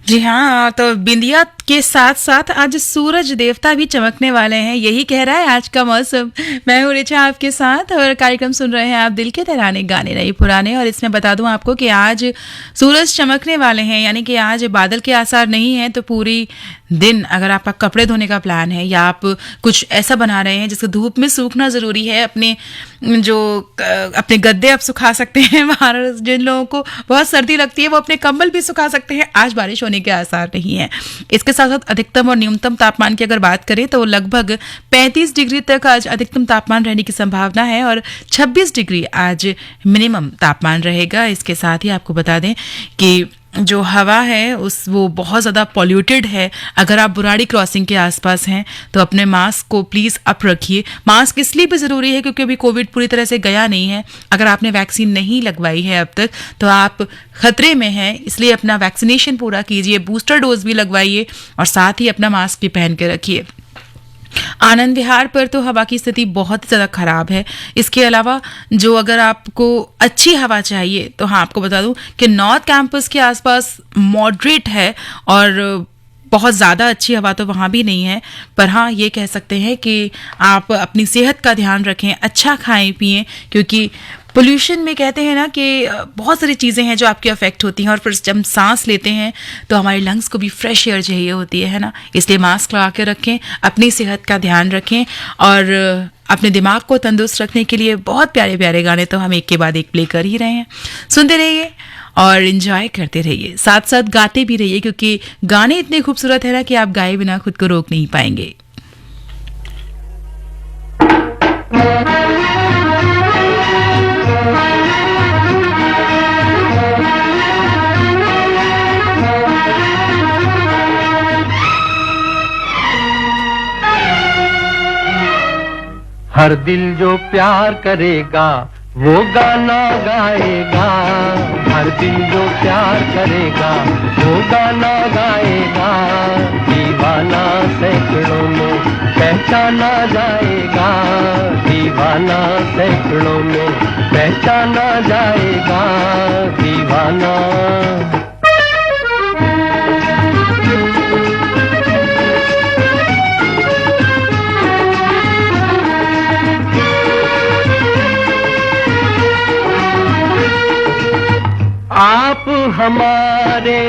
जी हाँ, तो बिंदिया के साथ साथ आज सूरज देवता भी चमकने वाले हैं, यही कह रहा है आज का मौसम। मैं हूँ ऋचा आपके साथ और कार्यक्रम सुन रहे हैं आप दिल के तराने गाने नहीं पुराने। और इसमें बता दूं आपको कि आज सूरज चमकने वाले हैं, यानी कि आज बादल के आसार नहीं है। तो पूरी दिन अगर आपका कपड़े धोने का प्लान है या आप कुछ ऐसा बना रहे हैं जिसको धूप में सूखना ज़रूरी है, अपने गद्दे आप सुखा सकते हैं। बाहर जिन लोगों को बहुत सर्दी लगती है वो अपने कंबल भी सुखा सकते हैं। आज बारिश होने के आसार नहीं है। इसके साथ साथ अधिकतम और न्यूनतम तापमान की अगर बात करें तो लगभग 35 डिग्री तक आज अधिकतम तापमान रहने की संभावना है और 26 डिग्री आज मिनिमम तापमान रहेगा। इसके साथ ही आपको बता दें कि जो हवा है वो बहुत ज़्यादा पॉल्यूटेड है। अगर आप बुराड़ी क्रॉसिंग के आसपास हैं तो अपने मास्क को प्लीज़ अप रखिए। मास्क इसलिए भी ज़रूरी है क्योंकि अभी कोविड पूरी तरह से गया नहीं है। अगर आपने वैक्सीन नहीं लगवाई है अब तक तो आप खतरे में हैं, इसलिए अपना वैक्सीनेशन पूरा कीजिए, बूस्टर डोज भी लगवाइए और साथ ही अपना मास्क भी पहन के रखिए। आनंद विहार पर तो हवा की स्थिति बहुत ज़्यादा ख़राब है। इसके अलावा जो अगर आपको अच्छी हवा चाहिए तो हाँ, आपको बता दूं कि नॉर्थ कैंपस के आसपास मॉडरेट है और बहुत ज़्यादा अच्छी हवा तो वहाँ भी नहीं है। पर हाँ, ये कह सकते हैं कि आप अपनी सेहत का ध्यान रखें, अच्छा खाएं पिएं, क्योंकि पोल्यूशन में कहते हैं ना कि बहुत सारी चीज़ें हैं जो आपकी अफेक्ट होती हैं और फिर जब सांस लेते हैं तो हमारे लंग्स को भी फ्रेश एयर चाहिए होती है ना। इसलिए मास्क लगा के रखें, अपनी सेहत का ध्यान रखें और अपने दिमाग को तंदुरुस्त रखने के लिए बहुत प्यारे प्यारे गाने तो हम एक के बाद एक प्ले कर ही रहे हैं। सुनते रहिए और एंजॉय करते रहिए, साथ साथ गाते भी रहिए, क्योंकि गाने इतने खूबसूरत है ना कि आप गाए बिना खुद को रोक नहीं पाएंगे। हर दिल जो प्यार करेगा वो गाना गाएगा। हर दिल जो प्यार करेगा वो गाना गाएगा। दीवाना सैकड़ों में पहचाना जाएगा। दीवाना सैकड़ों में पहचाना जाएगा। दीवाना आप हमारे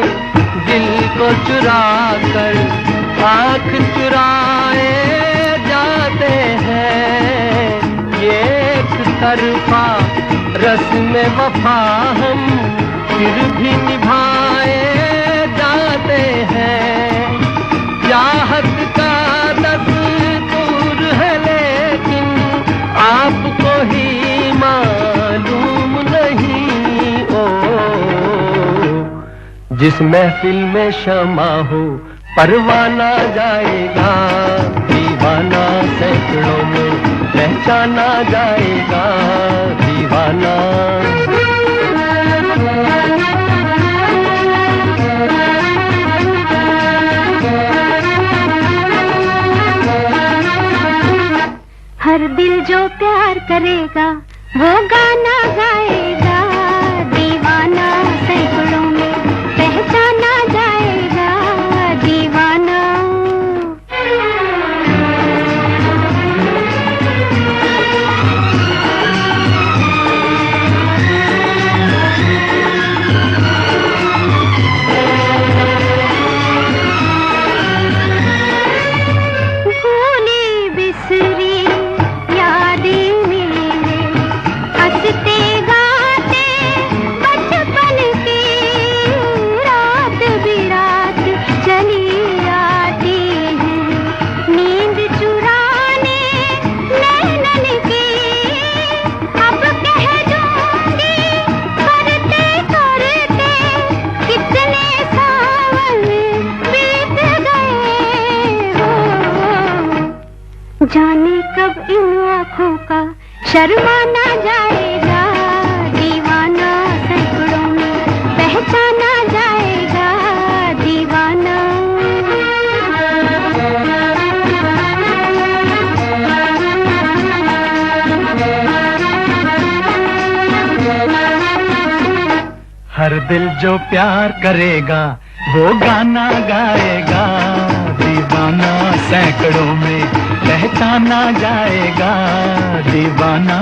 दिल को चुरा कर आँख चुराए जाते हैं। ये एक तरफा रस्म वफा हम फिर भी निभाए जाते हैं। चाहत का दस्तूर है लेकिन आपको ही मालूम नहीं। जिस महफिल में शमा हो परवाना जाएगा। दीवाना सैकड़ों में पहचाना जाएगा। दीवाना हर दिल जो प्यार करेगा वो गाना गाएगा। दीवाना सैकड़ों में पहचाना जाएगा। दीवाना भूली बिसरी यादें मेरे हंसते गाते बचपन की रात बिरात चली आती है। नींद चुराने नैनन की अब कह दूंगी करते करते कितने सावन बीत गए हो। जाने कब इन आँखों का शर्माना जाएगा। दीवाना सैकड़ों में पहचाना जाएगा। दीवाना हर दिल जो प्यार करेगा वो गाना गाएगा दीवाना, सैकड़ों में पहचाना जाएगा दीवाना।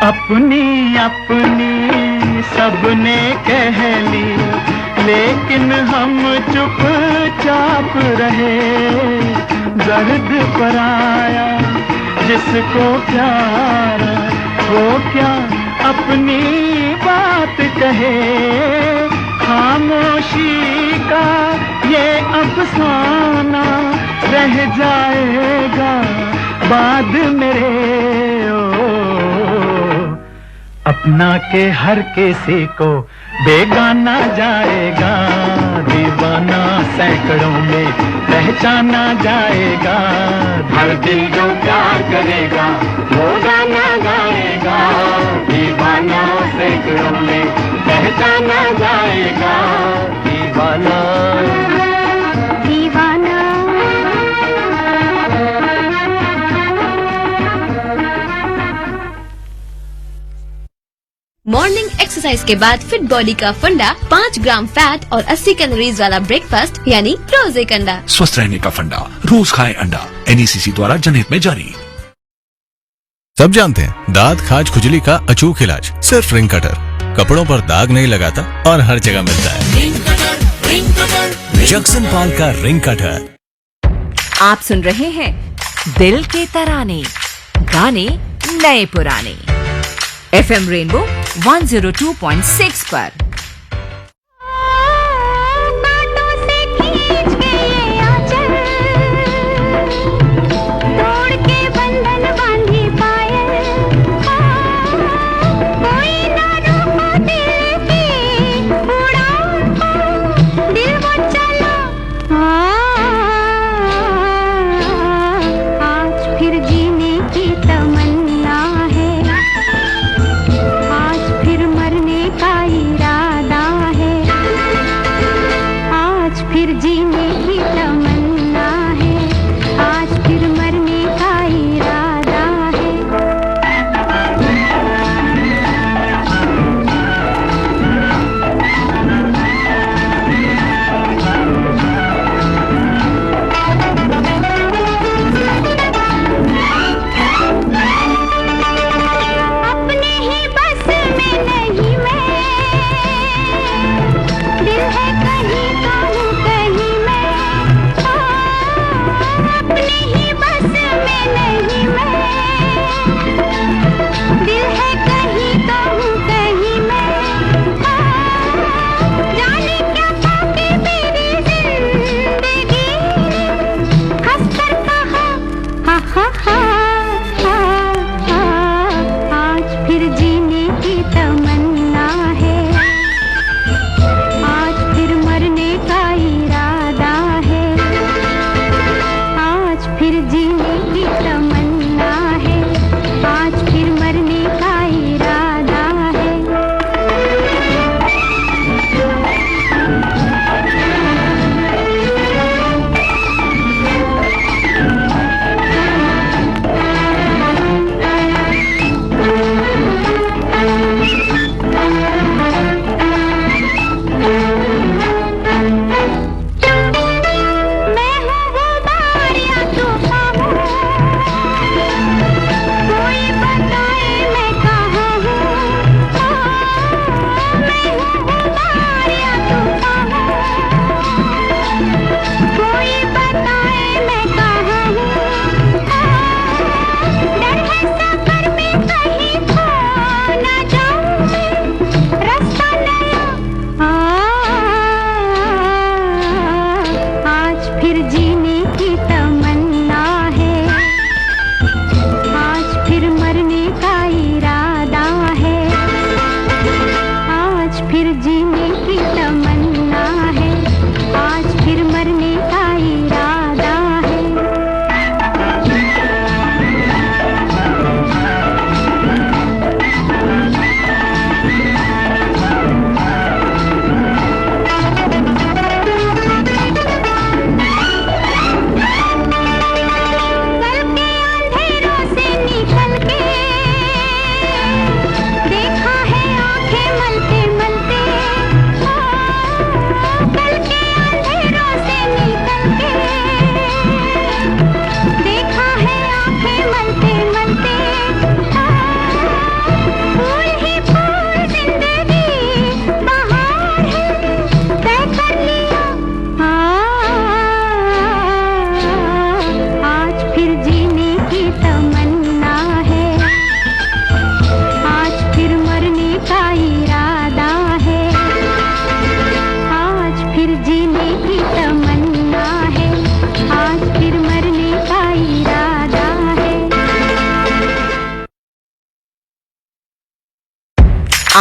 अपनी अपनी सबने कह ली, लेकिन हम चुपचाप रहे। दर्द पर आया जिसको प्यार, वो क्या अपनी बात कहे। खामोशी का ये अफसाना रह जाएगा बाद मेरे। अपना के हर किसी को बेगाना जाएगा दीवाना, सैकड़ों में पहचाना जाएगा। हर दिल जो प्यार करेगा वो गाना गाएगा दीवाना, सैकड़ों में पहचाना जाएगा दीवाना। दीवाना मॉर्निंग एक्सरसाइज के बाद फिट बॉडी का फंडा, 5 ग्राम फैट और 80 कैलोरीज वाला ब्रेकफास्ट यानी रोज एक अंडा। स्वस्थ रहने का फंडा, रोज खाएं अंडा। NECC द्वारा जनहित में जारी। सब जानते हैं दांत खाज खुजली का अचूक इलाज सिर्फ रिंग कटर। कपड़ों पर दाग नहीं लगाता और हर जगह मिलता है। जक्सन पाल का रिंग कटर। आप सुन रहे हैं दिल के तराने, गाने नए पुराने, FM रेनबो 102.6 पर। बातों से खींच के ये आंचल, तोड़ के बंधन बांधी पायल। कोई ना रोको दिल की उड़ान को, दिल वो चला। आज फिर जीने की तमन्ना है, आज फिर मरने का इरादा है। आज फिर जीने की तमन्ना है, आज फिर मरने का इरादा है। अपने ही बस में नहीं मैं, दिल है कहीं तो हूँ कहीं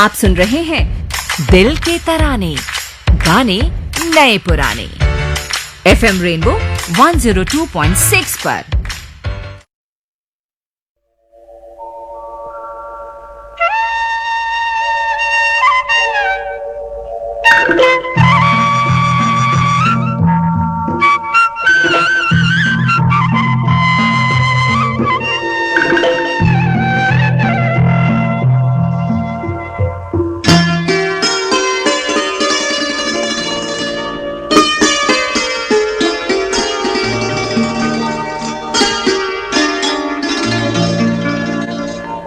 आप सुन रहे हैं दिल के तराने, गाने नए पुराने। FM रेनबो 102.6 पर।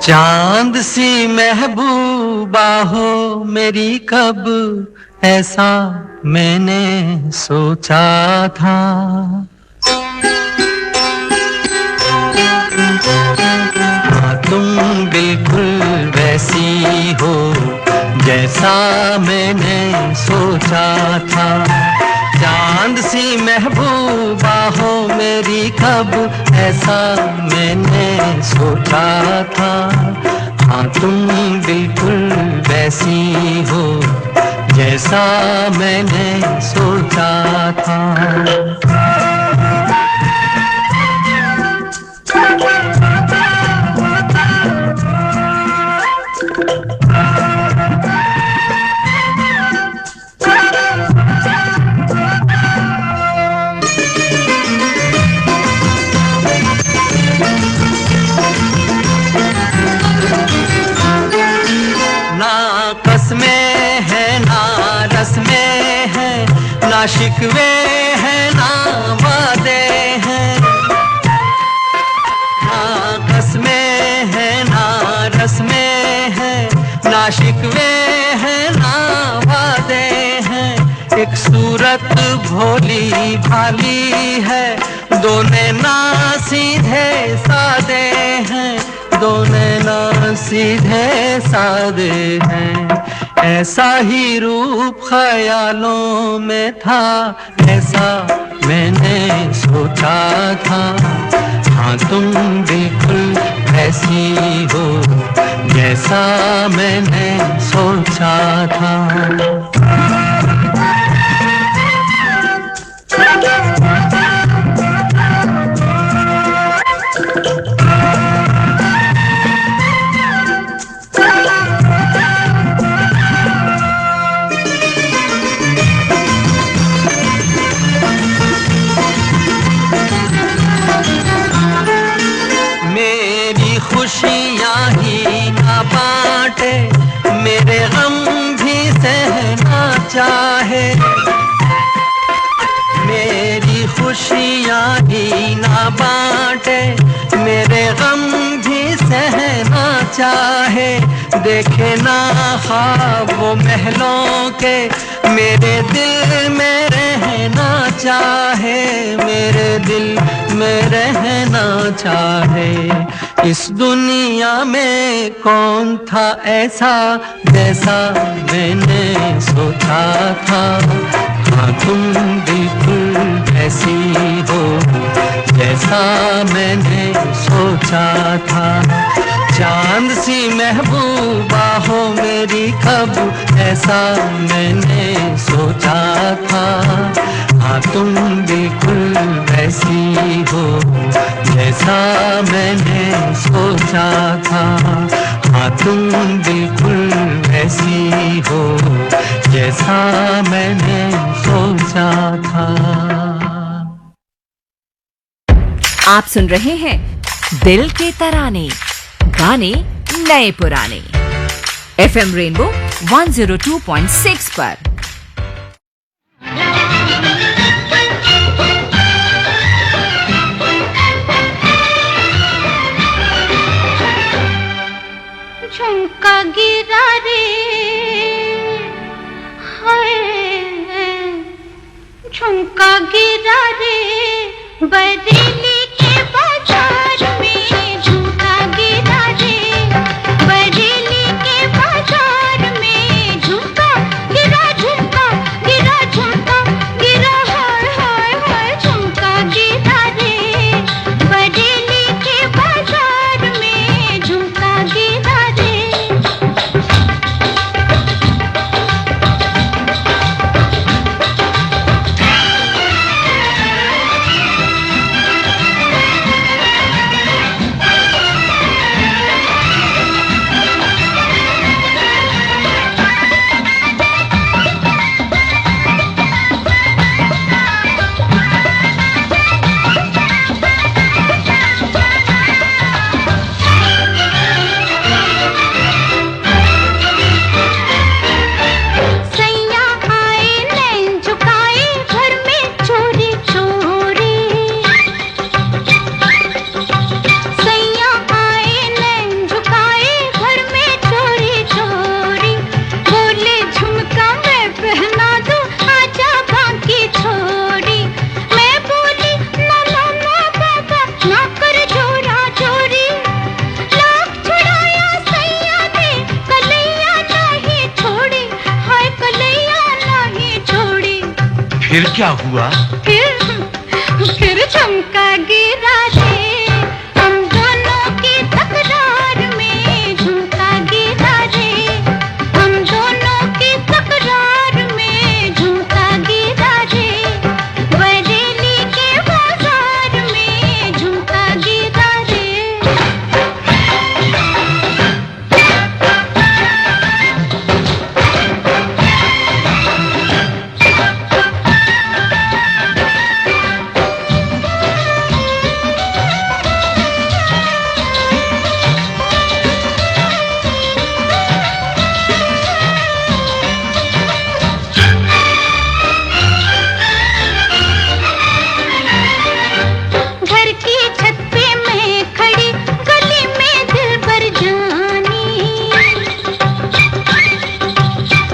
चांद सी महबूबा हो मेरी, कब ऐसा मैंने सोचा था। हाँ, तुम बिल्कुल वैसी हो जैसा मैंने सोचा था। चांद सी महबूबा हो मेरी, कब ऐसा मैंने सोचा था। हाँ, तुम बिल्कुल वैसी हो जैसा मैंने सोचा था। ना शिकवे हैं ना वादे हैं, ना कसमें हैं ना रस्में हैं, ना शिकवे हैं ना वादे हैं। एक सूरत भोली भाली है, दो नैना सीधे सादे हैं, दो नैना सीधे सादे हैं। ऐसा ही रूप ख्यालों में था, ऐसा मैंने सोचा था। हाँ, तुम बिल्कुल ऐसी हो जैसा मैंने सोचा था। खुशियाँ ही ना बांटे, मेरे गम भी सहना चाहे। मेरी खुशियाँ ही ना बांटे, मेरे गम भी सहना चाहे। देखे ना ख्वाब वो महलों के, मेरे दिल में रहना चाहे, मेरे दिल में रहना चाहे। इस दुनिया में कौन था ऐसा जैसा मैंने सोचा था। हाँ, तुम बिल्कुल ऐसी हो जैसा मैंने सोचा था। चांद सी महबूबा हो मेरी, कब ऐसा मैंने सोचा था। हाँ, तुम बिल्कुल वैसी हो जैसा मैंने सोचा था। हाँ, तुम बिल्कुल वैसी हो जैसा मैंने सोचा था। आप सुन रहे हैं दिल के तराने, गाने नए पुराने। FM रेनबो 102.6 पर। झुमका गिरा रे, हाय झुमका गिरा रे, बरेली के बाजार में झुमका गिरा रे, बरेली के बाजार में झुमका गिरा, झुमका गिरा, झुमका गिरा, हाय हाय हाय झुमका गिरा रे, बरेली के बाजार में झुमका गिरा रे। फिर क्या हुआ? फिर झुमका गिरा रे, हम दोनों की तकरार में झुमका गिरा रे, हम दोनों की तकरार में झुमका गिरा रे, बरेली के बाजार में झुमका गिरा रे। घर की छत पे मैं खड़ी, गली में दिल भर जानी।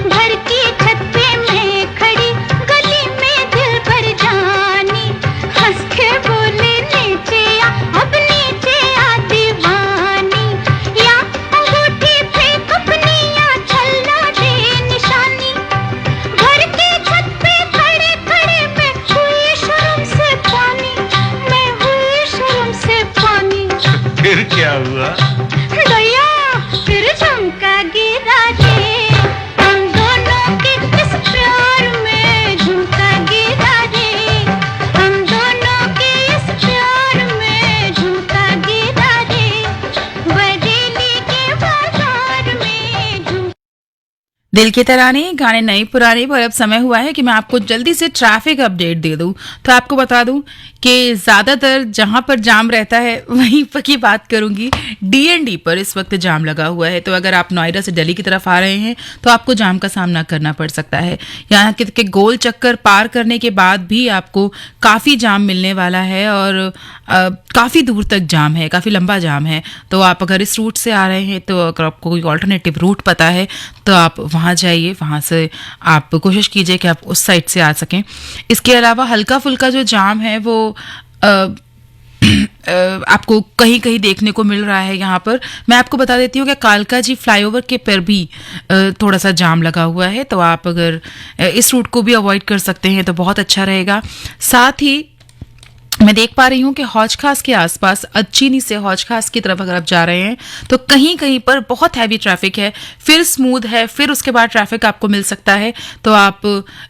घर की छत पे मैं खड़ी, गली में दिल भर जानी। हंस के बोले नीचे आ, अब नीचे आ दीवानी। या अंगूठी फेंक अपनी, या छल्ला दे निशानी। घर की छत पे खड़े खड़े मैं हुई शर्म से पानी, मैं हुई शर्म से पानी। फिर क्या हुआ? दया फिर झुमका गिरा रे, हम दोनों के इस प्यार में झुमका गिरा रे, हम दोनों के इस प्यार में झुमका गिरा रे, बरेली के बाजार में झुमका। दिल के तराने गाने नए पुराने पर अब समय हुआ है कि मैं आपको जल्दी से ट्रैफिक अपडेट दे दूं। तो आपको बता दूं कि ज़्यादातर जहां पर जाम रहता है वहीं पर की बात करूंगी। डीएनडी पर इस वक्त जाम लगा हुआ है, तो अगर आप नोएडा से दिल्ली की तरफ आ रहे हैं तो आपको जाम का सामना करना पड़ सकता है। यहाँ के गोल चक्कर पार करने के बाद भी आपको काफ़ी जाम मिलने वाला है और काफ़ी दूर तक जाम है, काफ़ी लंबा जाम है। तो आप अगर इस रूट से आ रहे हैं तो अगर आपको कोई ऑल्टरनेटिव रूट पता है तो आप वहाँ जाइए, वहाँ से आप कोशिश कीजिए कि आप उस साइड से आ सकें। इसके अलावा हल्का फुल्का जो जाम है वो आपको कहीं कहीं देखने को मिल रहा है। यहाँ पर मैं आपको बता देती हूँ कि कालका जी फ्लाईओवर के पर भी थोड़ा सा जाम लगा हुआ है, तो आप अगर इस रूट को भी अवॉइड कर सकते हैं तो बहुत अच्छा रहेगा। साथ ही मैं देख पा रही हूँ कि हौज खास के आसपास अचीनी से हौज खास की तरफ अगर आप जा रहे हैं तो कहीं कहीं पर बहुत हैवी ट्रैफिक है, फिर स्मूथ है, फिर उसके बाद ट्रैफिक आपको मिल सकता है। तो आप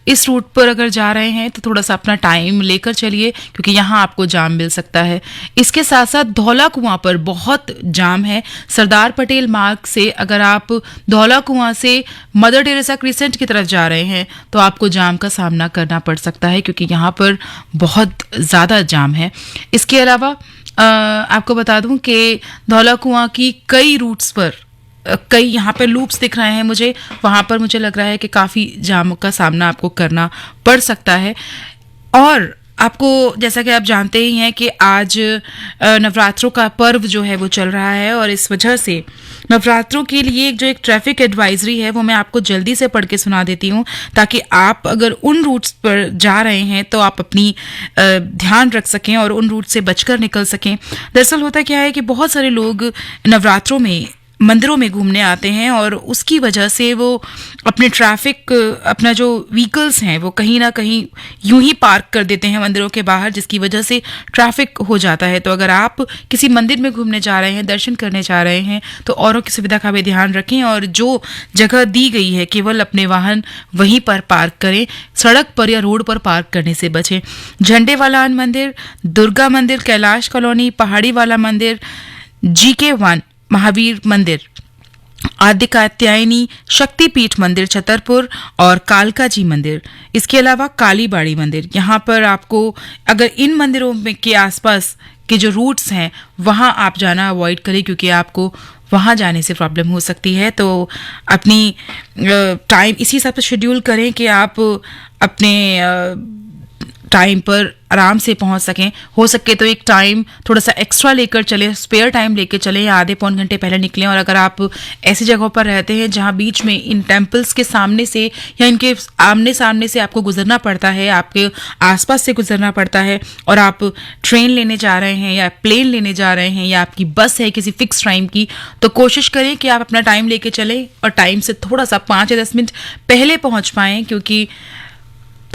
इस रूट पर अगर जा रहे हैं तो थोड़ा सा अपना टाइम लेकर चलिए, क्योंकि यहाँ आपको जाम मिल सकता है। इसके साथ साथ धौला कुआं पर बहुत जाम है। सरदार पटेल मार्ग से अगर आप धौला कुआं से मदर टेरेसा क्रिसेंट की तरफ जा रहे हैं तो आपको जाम का सामना करना पड़ सकता है, क्योंकि यहाँ पर बहुत ज़्यादा जाम है। इसके अलावा आपको बता दूं कि धौला कुआं की कई रूट्स पर कई यहाँ पर लूप्स दिख रहे हैं मुझे, वहाँ पर मुझे लग रहा है कि काफ़ी जाम का सामना आपको करना पड़ सकता है। और आपको जैसा कि आप जानते ही हैं कि आज नवरात्रों का पर्व जो है वो चल रहा है, और इस वजह से नवरात्रों के लिए जो एक ट्रैफिक एडवाइजरी है वो मैं आपको जल्दी से पढ़ के सुना देती हूँ, ताकि आप अगर उन रूट्स पर जा रहे हैं तो आप अपनी ध्यान रख सकें और उन रूट से बचकर निकल सकें। दरअसल होता क्या है कि बहुत सारे लोग नवरात्रों में मंदिरों में घूमने आते हैं और उसकी वजह से वो अपने ट्रैफिक अपना जो व्हीकल्स हैं वो कहीं ना कहीं यूं ही पार्क कर देते हैं मंदिरों के बाहर, जिसकी वजह से ट्रैफिक हो जाता है। तो अगर आप किसी मंदिर में घूमने जा रहे हैं, दर्शन करने जा रहे हैं, तो औरों की सुविधा का भी ध्यान रखें और जो जगह दी गई है केवल अपने वाहन वहीं पर पार्क करें, सड़क पर या रोड पर पार्क करने से बचें। झंडे वाला मंदिर, दुर्गा मंदिर, कैलाश कॉलोनी, पहाड़ी वाला मंदिर, GK1 महावीर मंदिर, आदि कात्यायनी शक्तिपीठ मंदिर छतरपुर और कालका जी मंदिर, इसके अलावा कालीबाड़ी मंदिर। यहाँ पर आपको अगर इन मंदिरों में के आसपास के जो रूट्स हैं वहाँ आप जाना अवॉइड करें, क्योंकि आपको वहाँ जाने से प्रॉब्लम हो सकती है। तो अपनी टाइम इसी हिसाब से शेड्यूल करें कि आप अपने टाइम पर आराम से पहुंच सकें। हो सके तो एक टाइम थोड़ा सा एक्स्ट्रा लेकर चलें, स्पेयर टाइम लेकर चलें, या आधे पौन घंटे पहले निकलें। और अगर आप ऐसी जगहों पर रहते हैं जहां बीच में इन टेम्पल्स के सामने से या इनके आमने सामने से आपको गुजरना पड़ता है, आपके आसपास से गुजरना पड़ता है, और आप ट्रेन लेने जा रहे हैं या प्लेन लेने जा रहे हैं या आपकी बस है किसी फिक्स टाइम की, तो कोशिश करें कि आप अपना टाइम लेके चलें और टाइम से थोड़ा सा 5 या 10 मिनट पहले पहुँच पाएँ, क्योंकि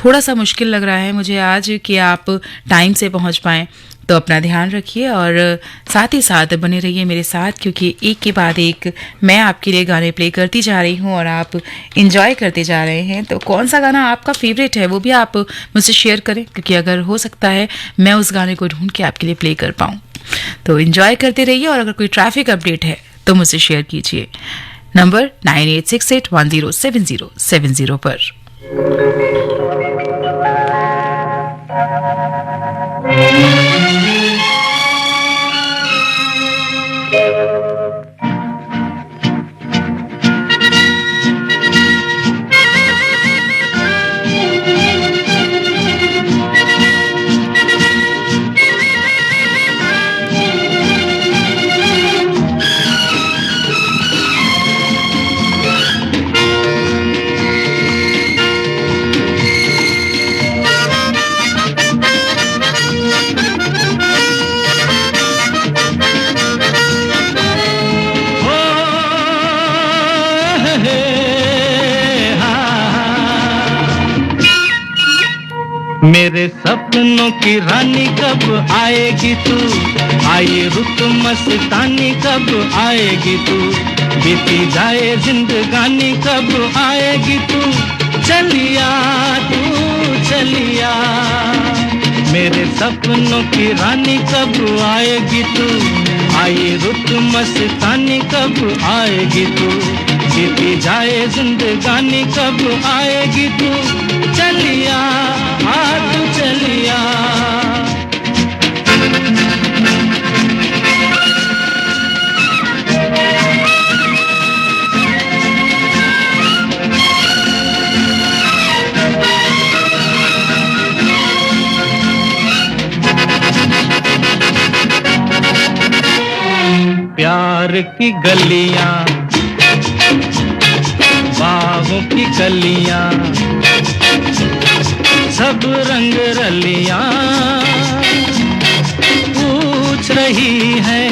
थोड़ा सा मुश्किल लग रहा है मुझे आज कि आप टाइम से पहुंच पाएं। तो अपना ध्यान रखिए और साथ ही साथ बने रहिए मेरे साथ, क्योंकि एक के बाद एक मैं आपके लिए गाने प्ले करती जा रही हूं और आप इंजॉय करते जा रहे हैं। तो कौन सा गाना आपका फेवरेट है वो भी आप मुझसे शेयर करें, क्योंकि अगर हो सकता है मैं उस गाने को ढूंढ के आपके लिए प्ले कर पाऊँ। तो इंजॉय करते रहिए और अगर कोई ट्रैफिक अपडेट है तो मुझसे शेयर कीजिए नंबर 9868107070 पर। मेरे सपनों की रानी कब आएगी तू, आई रुत मस्तानी कब आएगी तू, बीती जाए जिंदगानी कब आएगी तू, चलिया तू चलिया। मेरे सपनों की रानी कब आएगी तू, आई रुत मस्तानी कब आएगी तू, बीती जाए जिंदगानी कब आएगी तू, चलिया तू चलिया। प्यार की गलियां, बाहों की कलियां, सब रंग रलियां पूछ रही हैं।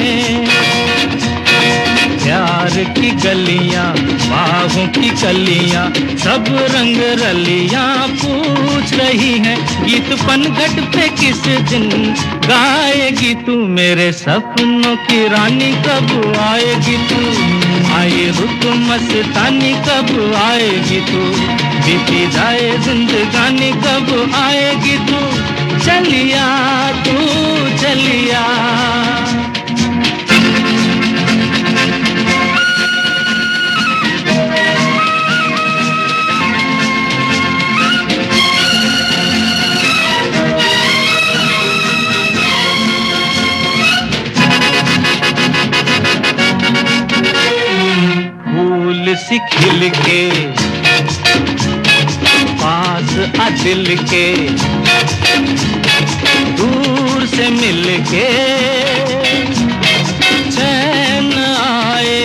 प्यार की गलियां, बाहों की कलियां, सब रंग रलियां पूछ रही हैं। गीत पनघट पे किस दिन गाएगी तू, मेरे सपनों की रानी कब आएगी तू, आई रुत मस्तानी कब आएगी तू, बीती जाए जिंदगानी कब आएगी तू, चलिया तू चलिया। फूल सी खिल के पास आ दिल के, दूर से मिल के चैन आए।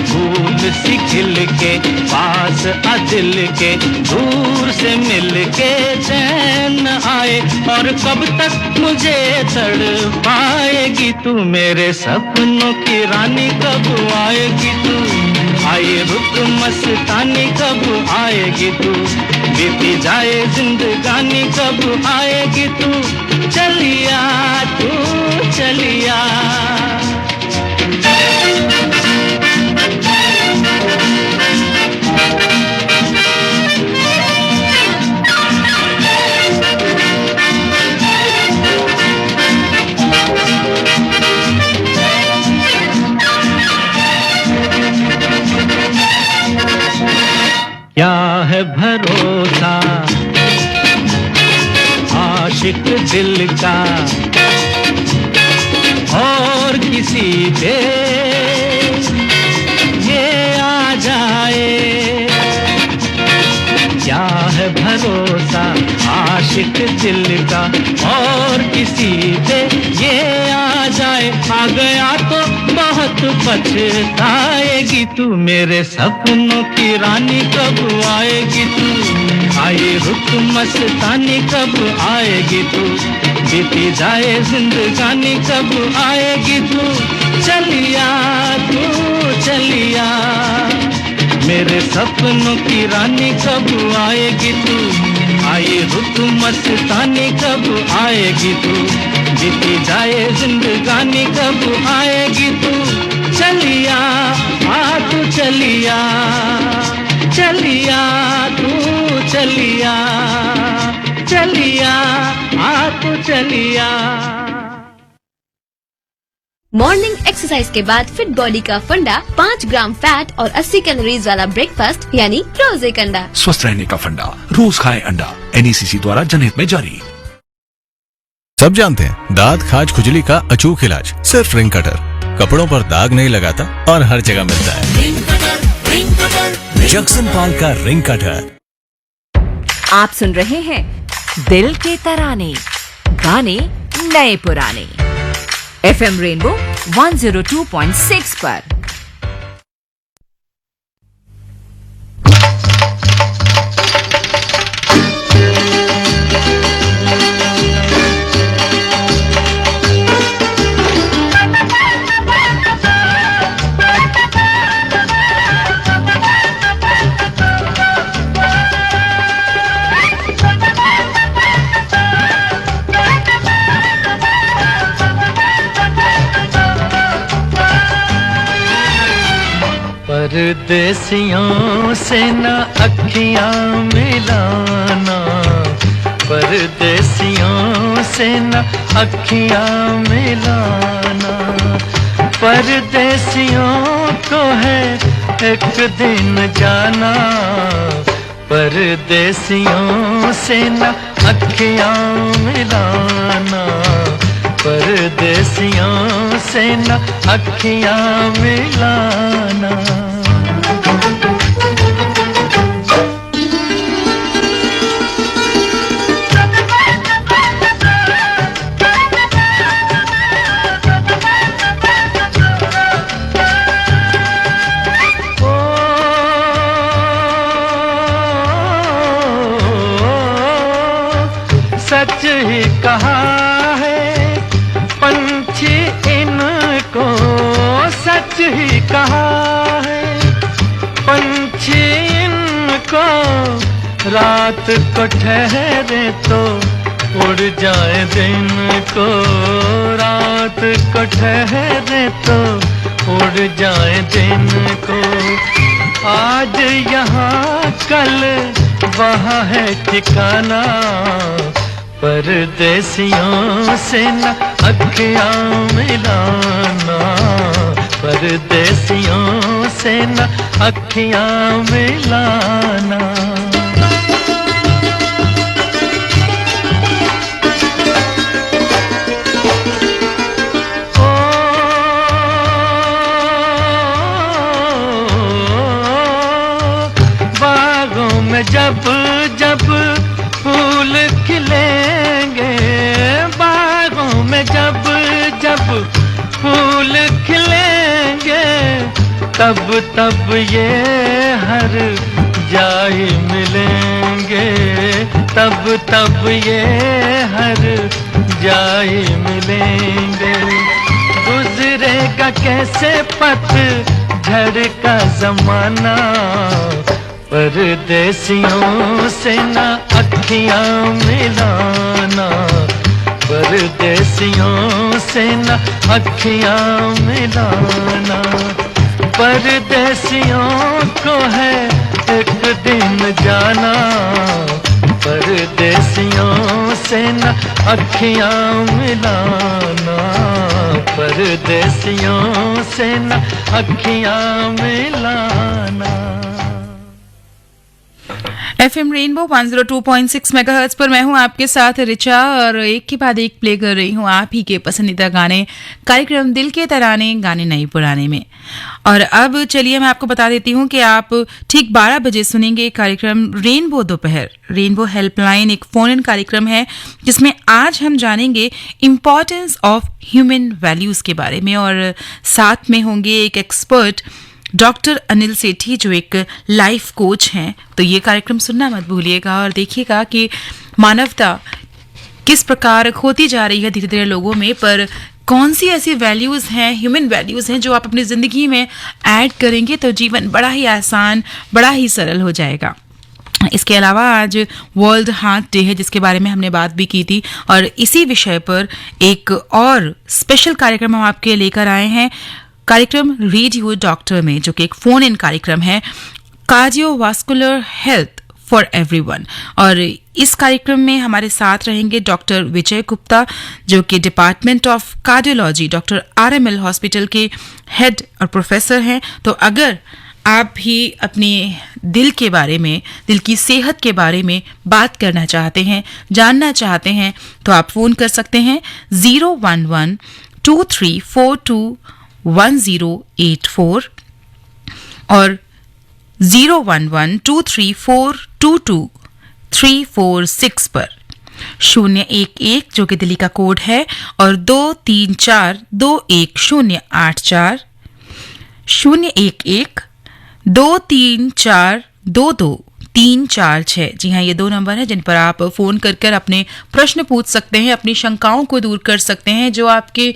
फूल सी खिल के पास आ दिल के, दूर से मिल के चैन आए। और कब तक मुझे तड़पाएगी तू, मेरे सपनों की रानी कब आएगी तू, आई रुत मस्तानी कब आएगी तू, बीती जाए जिंदगानी कब आएगी तू, चलिया तू चलिया। क्या है भरोसा आशिक दिल का और किसी पे ये आ जाए। क्या है भरोसा आशिक दिल का और किसी पे ये आ जाए। आ गया तो बहुत पछताएगी तू, मेरे सपनों की रानी कब आएगी तू, आई रुत मस्तानी कब आएगी तू, बीती जाए जिंदगानी कब आएगी तू, चलिया तू चलिया। मेरे सपनों की रानी कब आएगी तू, आई रुत मस्तानी कब आएगी तू, बीती जाए जिंदगानी कब आएगी तू, चलिया आ तू चलिया, चलिया तू चलिया, चलिया आ तू चलिया। मॉर्निंग एक्सरसाइज के बाद फिट बॉडी का फंडा 5 ग्राम फैट और 80 कैलोरीज वाला ब्रेकफास्ट यानी रोज एक अंडा। स्वस्थ रहने का फंडा, रोज खाएं अंडा। एनईसीसी द्वारा जनहित में जारी। सब जानते हैं दांत खाज खुजली का अचूक इलाज सिर्फ रिंग कटर, कपड़ों पर दाग नहीं लगाता और हर जगह मिलता है। जक्सन पाल का रिंग कटर। आप सुन रहे हैं दिल के तराने, गाने नए पुराने। FM रेनबो 102.6 पर। परदेसियों से न अखियां मिलाना, परदेसियों से न अखियां मिलाना, परदेसियों को है एक दिन जाना, परदेसियों से न अखियां मिलाना, परदेसियों से न अखियां मिलाना। सच ही कहा है पंछी इनको, सच ही कहा है पंछी इनको, रात को ठहरे तो उड़ जाए दिन को, रात को ठहरे तो उड़ जाए दिन को, आज यहाँ कल वहाँ है ठिकाना, परदेसियों से न अखियां मिलाना, परदेसियों से न अखियां मिलाना। बागों में जब जब फूल खिलेंगे, बागों में जब जब फूल खिलेंगे, तब तब ये हर जाई मिलेंगे, तब तब ये हर जाई मिलेंगे। गुजरेगा कैसे पतझड़ का जमाना, परदेसियों से न अखियां मिलाना, परदेसियों से न अखियां मिलाना, परदेसियों को है एक दिन जाना, परदेसियों से न अखियां मिलाना, परदेसियों से न अखियां मिलाना। FM रेनबो 102.6 मेगाहर्ट्ज पर मैं हूं आपके साथ रिचा और एक के बाद एक प्ले कर रही हूं आप ही के पसंदीदा गाने, कार्यक्रम दिल के तराने, गाने नए पुराने में। और अब चलिए मैं आपको बता देती हूं कि आप ठीक 12 बजे सुनेंगे कार्यक्रम रेनबो दोपहर। रेनबो हेल्पलाइन एक फोन इन कार्यक्रम है जिसमें आज हम जानेंगे इम्पोर्टेंस ऑफ ह्यूमन वैल्यूज के बारे में, और साथ में होंगे एक एक्सपर्ट डॉक्टर अनिल सेठी जो एक लाइफ कोच हैं। तो ये कार्यक्रम सुनना मत भूलिएगा और देखिएगा कि मानवता किस प्रकार खोती जा रही है धीरे धीरे लोगों में, पर कौन सी ऐसी वैल्यूज़ हैं, ह्यूमन वैल्यूज़ हैं जो आप अपनी ज़िंदगी में ऐड करेंगे तो जीवन बड़ा ही आसान, बड़ा ही सरल हो जाएगा। इसके अलावा आज वर्ल्ड हार्ट डे है जिसके बारे में हमने बात भी की थी, और इसी विषय पर एक और स्पेशल कार्यक्रम हम आपके लेकर आए हैं। कार्यक्रम रेडियो डॉक्टर में, जो कि एक फ़ोन इन कार्यक्रम है, कार्डियोवास्कुलर हेल्थ फॉर एवरीवन। और इस कार्यक्रम में हमारे साथ रहेंगे डॉक्टर विजय गुप्ता, जो कि department of cardiology doctor RML hospital के हेड और प्रोफेसर हैं। तो अगर आप भी अपने दिल के बारे में, दिल की सेहत के बारे में बात करना चाहते हैं, जानना चाहते हैं, तो आप फ़ोन कर सकते हैं 011-2342-1084 और 011-23422-346 पर, 011 जो कि दिल्ली का कोड है, और 234-21084, 011-234-22-346। जी हाँ, ये 2 नंबर हैं जिन पर आप फ़ोन कर अपने प्रश्न पूछ सकते हैं, अपनी शंकाओं को दूर कर सकते हैं, जो आपके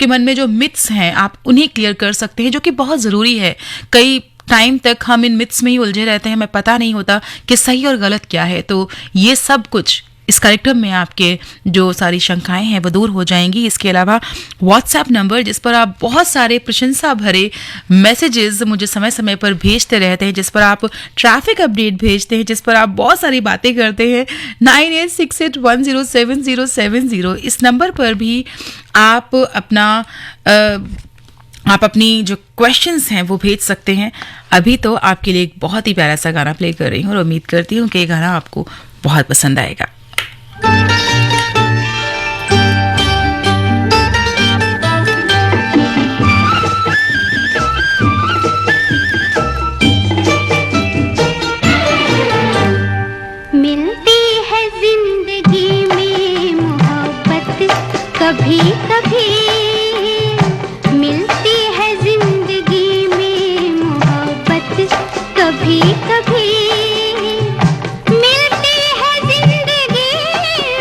मन में जो मिथ्स हैं आप उन्हें क्लियर कर सकते हैं, जो कि बहुत ज़रूरी है। कई टाइम तक हम इन मिथ्स में ही उलझे रहते हैं, हमें पता नहीं होता कि सही और गलत क्या है। तो ये सब कुछ इस कार्यक्रम में आपके जो सारी शंकाएं हैं वो दूर हो जाएंगी। इसके अलावा व्हाट्सएप नंबर, जिस पर आप बहुत सारे प्रशंसा भरे मैसेजेस मुझे समय समय पर भेजते रहते हैं, जिस पर आप ट्रैफिक अपडेट भेजते हैं, जिस पर आप बहुत सारी बातें करते हैं, 9868107070, इस नंबर पर भी आप अपनी जो क्वेश्चंस हैं वो भेज सकते हैं। अभी तो आपके लिए एक बहुत ही प्यारा सा गाना प्ले कर रही हूँ और उम्मीद करती हूँ कि ये गाना आपको बहुत पसंद आएगा। मिलती है जिंदगी में मोहब्बत कभी कभी, मिलती है जिंदगी में मोहब्बत कभी कभी, मिलती है जिंदगी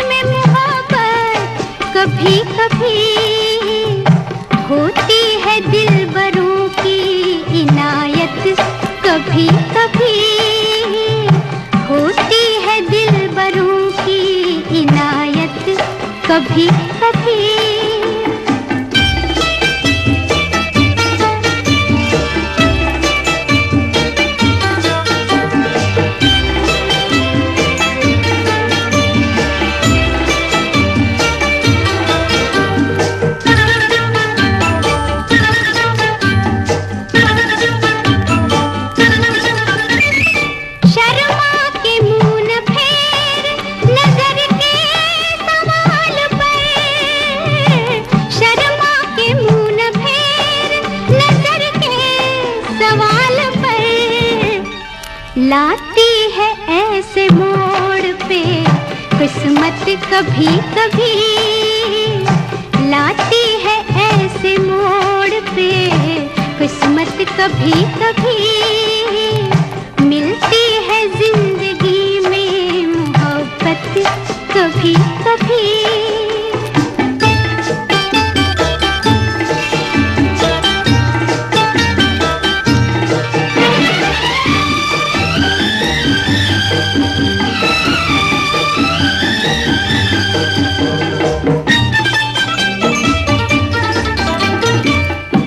में मोहब्बत कभी कभी, होती है दिलबरों की इनायत कभी कभी, होती है दिलबरों की इनायत कभी कभी। शर्मा के मुंह न फेर नजर के सवाल पर, शर्मा के मुंह न फेर नजर के सवाल पर, लाती है ऐसे मोड़ पे किस्मत कभी कभी, लाती है ऐसे मोड़ पे किस्मत कभी कभी, मिलती है जिंदगी में मोहब्बत कभी कभी।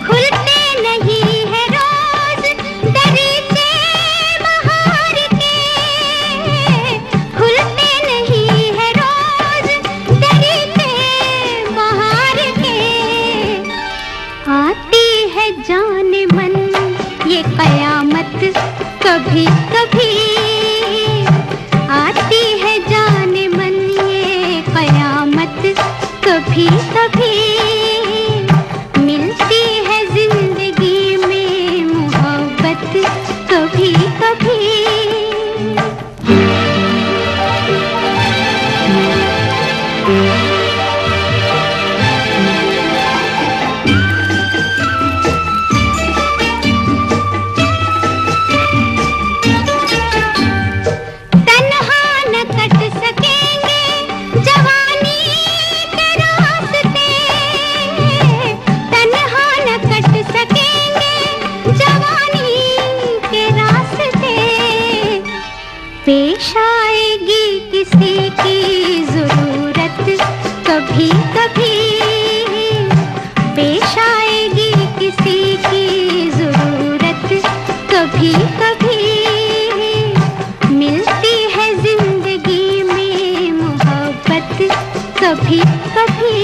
खुलते नहीं है रोज दरीचे बहार के, खुलते नहीं है रोज दरीचे बहार के, आती है जान मन ये कयामत कभी कभी, आती है जान मन ये कयामत कभी कभी, मिलती है जिंदगी में मोहब्बत कभी कभी। तन्हा न कट सकेंगे जवानी के रास्ते, कभी कभी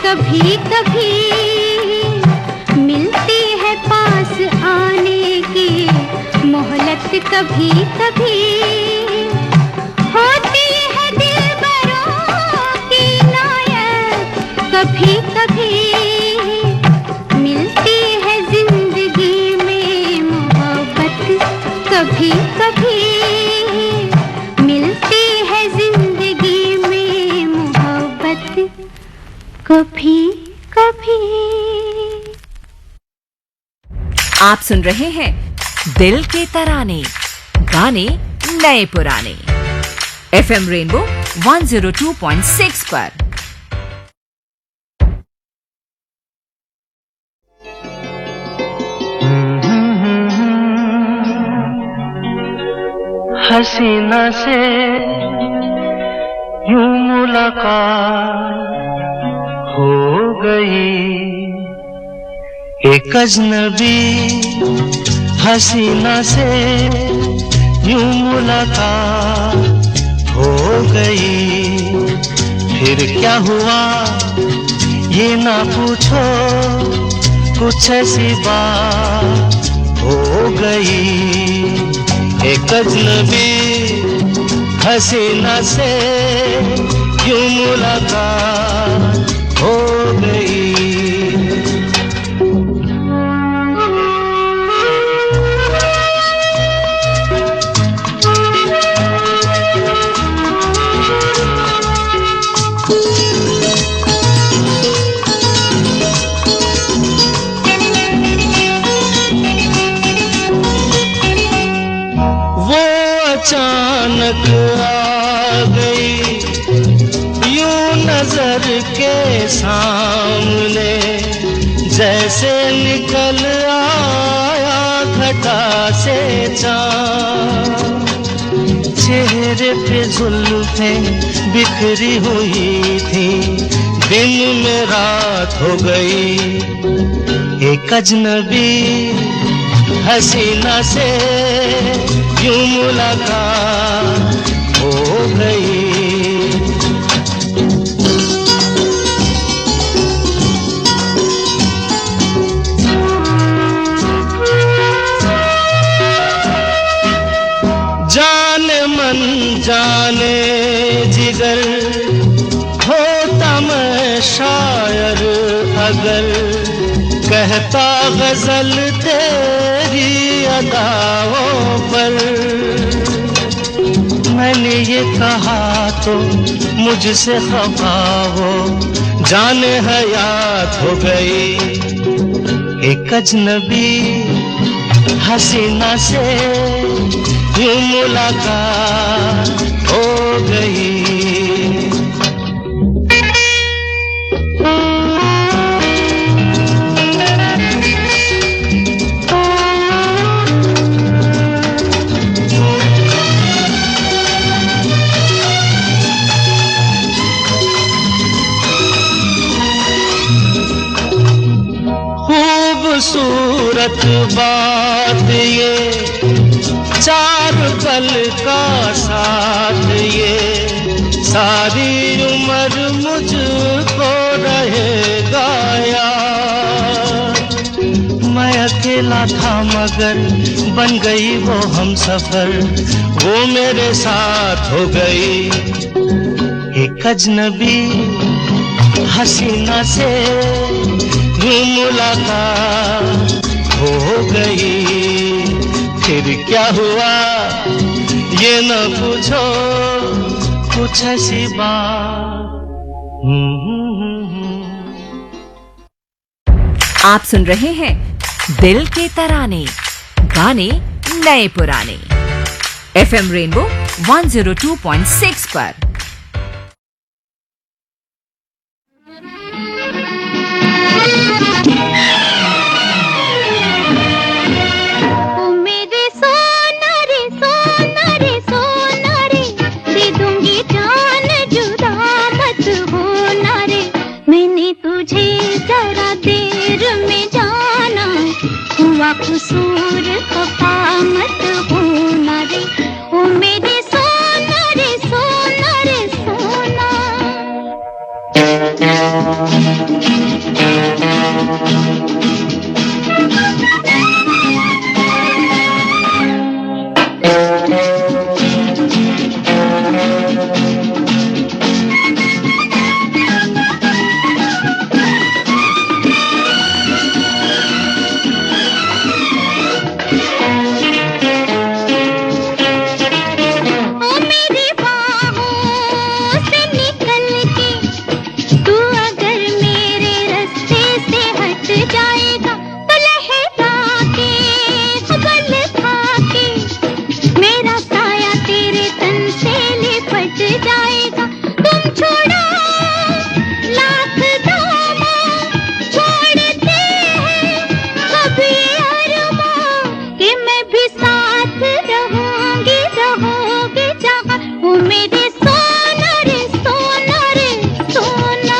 कभी कभी मिलती है पास आने की मोहलत कभी कभी होती है दिलबरों की नायक कभी कभी मिलती है जिंदगी में मोहब्बत कभी कभी मिलती है जिंदगी में मोहब्बत कभी कभी। आप सुन रहे हैं दिल के तराने, गाने नए पुराने। एफएम रेनबो 102.6 पर। हसीना से यूं मुलाकात हो गई, एक अजनबी हसीना से यूं मुलाकात हो गई। फिर क्या हुआ ये ना पूछो, कुछ ऐसी बात हो गई। एक अजनबी हसीना से यूं मुलाकात हो गई। वो अचानक आ गई यूं नजर के सामने, जैसे निकल आया घटा से चाँद। चेहरे पे जुल्फें बिखरी हुई थी, दिन में रात हो गई। एक अजनबी हसीना से यूं मुलाकात हो गई। जाने मन जाने जिगर होता मैं शायर अगर, कहता गजल तेरी अदाओं पर। मैंने ये कहा तो मुझसे खफा हो, जाने हयात हो गई। एक अजनबी हसीना से यूं मुलाकात हो गई। खूबसूरत बात ये, चार पल का साथ ये, सारी उम्र मुझको रहेगा याद। मैं अकेला था मगर बन गई वो हमसफर, वो मेरे साथ हो गई। एक अजनबी हसीना से यूं मुलाकात हो गई। फिर क्या हुआ ये न पूछो, कुछ ऐसी बात। आप सुन रहे हैं दिल के तराने, गाने नए पुराने। FM रेनबो 102.6 पर। ओ मेरे सोना रे सोना रे सोना रे, दे दूंगी जान जुदा मत होना रे। मैंने तुझे जरा देर में जाना, हुआ कसूर खफा मत होना रे। ओ मेरे सोना रे सोना रे सोना। ओ मेरी बाहों से निकल के तू अगर मेरे रास्ते से हट जाएगा, तो लहरा के बल खा के मेरा साया तेरे तन से लिपट जाएगा। तुम छोड़ो लाख दामों, छोड़ते हैं कभी अरमां, कि मैं भी साथ रहूंगी रहोगे जहाँ। ओ मेरे सोना रे सोना रे सोना।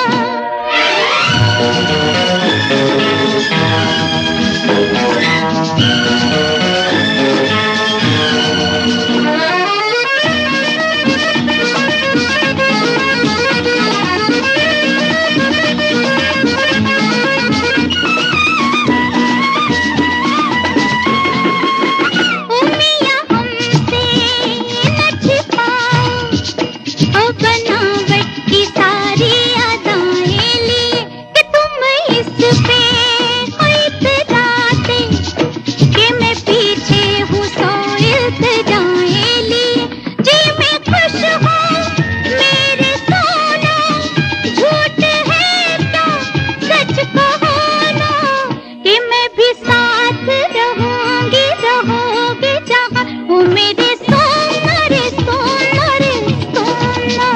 ओ मियां हमसे न छिपाओ, ओ बनावट की सारी अदाएं लिए, कि तुम इस पे हो इतराते, कि मैं पीछे हूँ सौ इल्तिजाएं लिए। जी मैं खुश हूँ मेरे सोना, झूठ है तो सच कहो ना, कि मैं भी साथ रहूंगी रहोगे जहाँ। ओ मेरे सोना रे सोना रे सोना।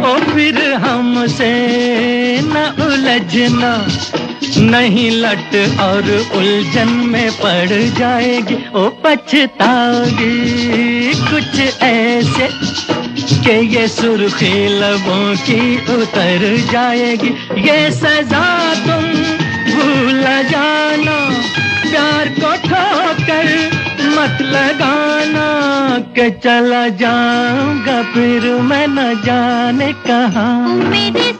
ओ फिर हमसे न उलझना, नहीं लट और उलझन में पड़ जाएगी। ओ पछताओगी कुछ ऐसे कि ये सुर्खी लबों की उतर जाएगी। ये सजा तुम भूल जाना, प्यार को ठोकर मत लगाना, कि चला जाऊंगा फिर मैं न जाने कहाँ। ओ मेरे